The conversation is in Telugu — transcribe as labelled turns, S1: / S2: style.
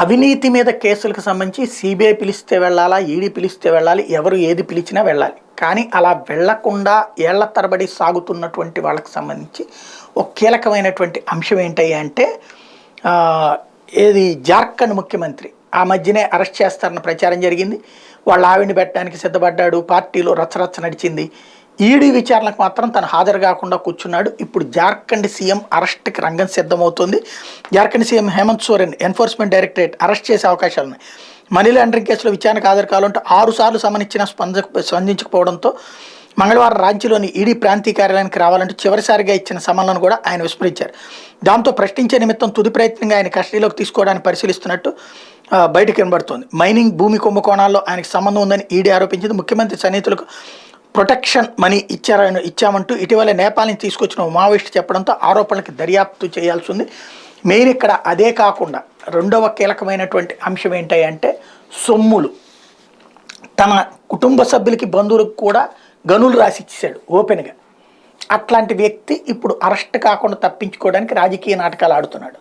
S1: అవినీతి మీద కేసులకు సంబంధించి సిబిఐ పిలిస్తే వెళ్ళాలా, ఈడీ పిలిస్తే వెళ్ళాలి, ఎవరు ఏది పిలిచినా వెళ్ళాలి. కానీ అలా వెళ్లకుండా ఏళ్ల తరబడి సాగుతున్నటువంటి వాళ్ళకి సంబంధించి ఒక కీలకమైనటువంటి అంశం ఏంటయ్యా అంటే ఏది జార్ఖండ్ ముఖ్యమంత్రి ఆ మధ్యనే అరెస్ట్ చేస్తారన్న ప్రచారం జరిగింది. వాళ్ళ ఆవిడని పెట్టడానికి సిద్ధపడ్డాడు, పార్టీలో రచ్చరచ్చ నడిచింది. ఈడీ విచారణకు మాత్రం తను హాజరు కాకుండా కూర్చున్నాడు. ఇప్పుడు జార్ఖండ్ సీఎం అరెస్ట్కి రంగం సిద్ధమవుతుంది. Jharkhand CM Hemant Soren Enforcement Directorate arrest చేసే అవకాశాలు ఉన్నాయి. మనీ లాండరింగ్ కేసులో విచారణకు హాజరు కావాలంటే 6 సార్లు సమనిచ్చినా స్పందించకపోవడంతో మంగళవారం రాంచీలోని ఈడీ ప్రాంతీయ కార్యాలయానికి రావాలంటూ చివరిసారిగా ఇచ్చిన సమన్లను కూడా ఆయన విస్మరించారు. దాంతో ప్రశ్నించే నిమిత్తం తుది ప్రయత్నంగా ఆయన కస్టడీలోకి తీసుకోవడానికి పరిశీలిస్తున్నట్టు బయటకు వినబడుతోంది. మైనింగ్ భూమి కుంభకోణాల్లో ఆయనకు సంబంధం ఉందని ఈడీ ఆరోపించింది. ముఖ్యమంత్రి సన్నిహితులకు ప్రొటెక్షన్ మనీ ఇచ్చామంటూ ఇటీవల నేపాల్ నుంచి తీసుకొచ్చిన మావోయిస్టు చెప్పడంతో ఆరోపణలకు దర్యాప్తు చేయాల్సి ఉంది. మెయిన్ ఇక్కడ అదే కాకుండా రెండవ కీలకమైనటువంటి అంశం ఏంటంటే సొమ్ములు. తన కుటుంబ సభ్యులకి బంధువులకు కూడా గనులు రాసి ఇచ్చేశాడు ఓపెన్గా. అట్లాంటి వ్యక్తి ఇప్పుడు అరెస్ట్ కాకుండా తప్పించుకోవడానికి రాజకీయ నాటకాలు ఆడుతున్నాడు.